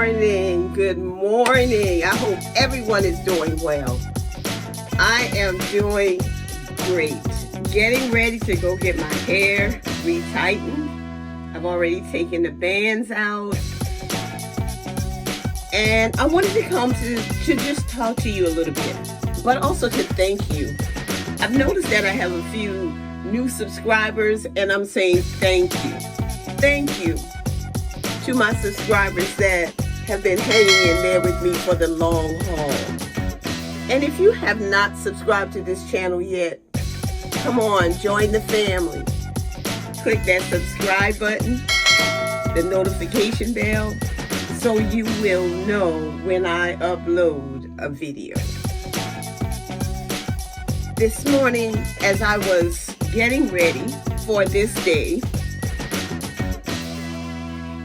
morning. Good morning. I hope everyone is doing well. I am doing great. Getting ready to go get my hair retightened. I've already taken the bands out. And I wanted to come to just talk to you a little bit, but also to thank you. I've noticed that I have a few new subscribers, and I'm saying thank you. Thank you to my subscribers that have been hanging in there with me for the long haul. And if you have not subscribed to this channel yet, come on, join the family. Click that subscribe button, the notification bell, so you will know when I upload a video. This morning, as I was getting ready for this day,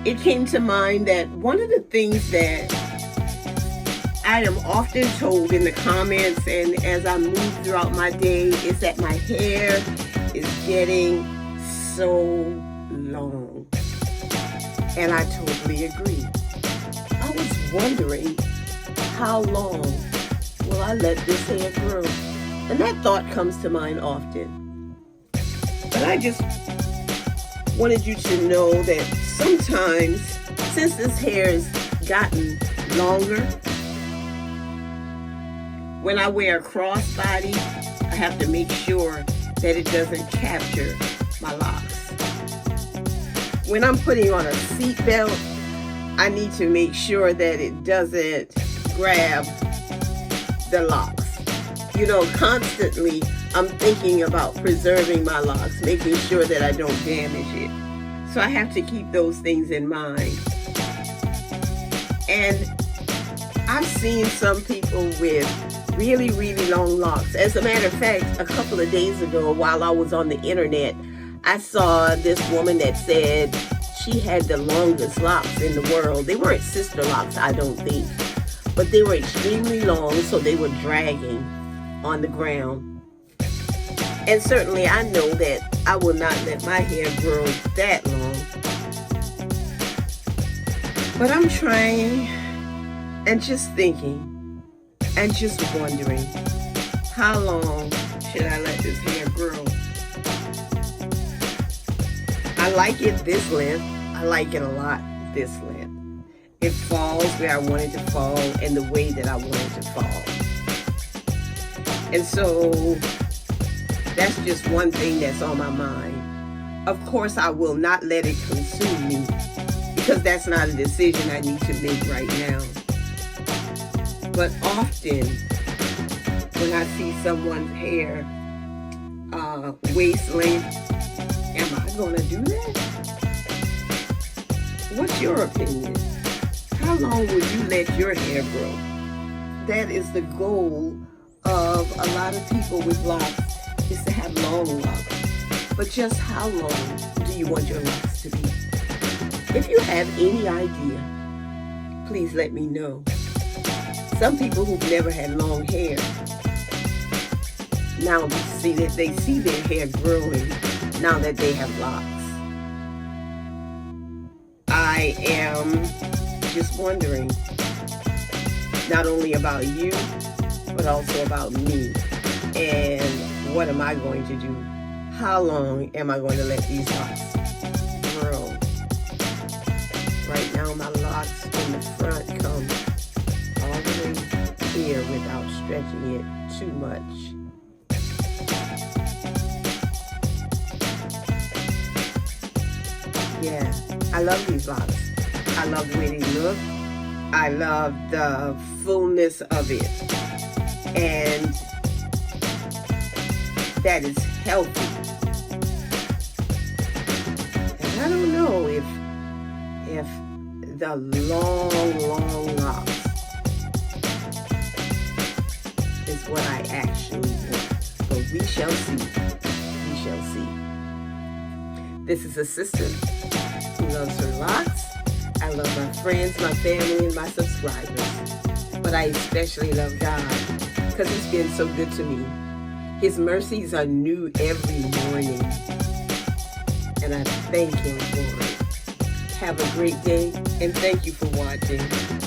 it came to mind that one of the things that I am often told in the comments and as I move throughout my day is that my hair is getting so long. And I totally agree. I was wondering, how long will I let this hair grow? And that thought comes to mind often. But I just wanted you to know that sometimes, since this hair has gotten longer, when I wear a crossbody, I have to make sure that it doesn't capture my locks. When I'm putting on a seat belt, I need to make sure that it doesn't grab the locks. You know, constantly I'm thinking about preserving my locks, making sure that I don't damage it. So I have to keep those things in mind. And I've seen some people with really, really long locks. As a matter of fact, a couple of days ago while I was on the internet, I saw this woman that said she had the longest locks in the world. They weren't Sisterlocks, I don't think, but they were extremely long, so they were dragging on the ground. And certainly I know that I will not let my hair grow that long. But I'm trying and just thinking and just wondering, how long should I let this hair grow? I like it this length. I like it a lot this length. It falls where I want it to fall and the way that I want it to fall. And so that's just one thing that's on my mind. Of course, I will not let it consume me because that's not a decision I need to make right now. But often, when I see someone's hair waist length, am I going to do that? What's your opinion? How long will you let your hair grow? That is the goal of a lot of people with locks, is to have long locks. But just how long do you want your locks to be? If you have any idea, please let me know. Some people who've never had long hair, now see that they see their hair growing now that they have locks. I am just wondering, not only about you, but also about me. And what am I going to do? How long am I going to let these locks grow? Right now, my locks in the front come all the way here without stretching it too much. Yeah, I love these locks. I love the way they look. I love the fullness of it. And that is healthy. And I don't know if the long locks is what I actually want. But we shall see. We shall see. This is a sister who loves her locks. I love my friends, my family, and my subscribers. But I especially love God because He's been so good to me. His mercies are new every morning. And I thank Him for it. Have a great day, and thank you for watching.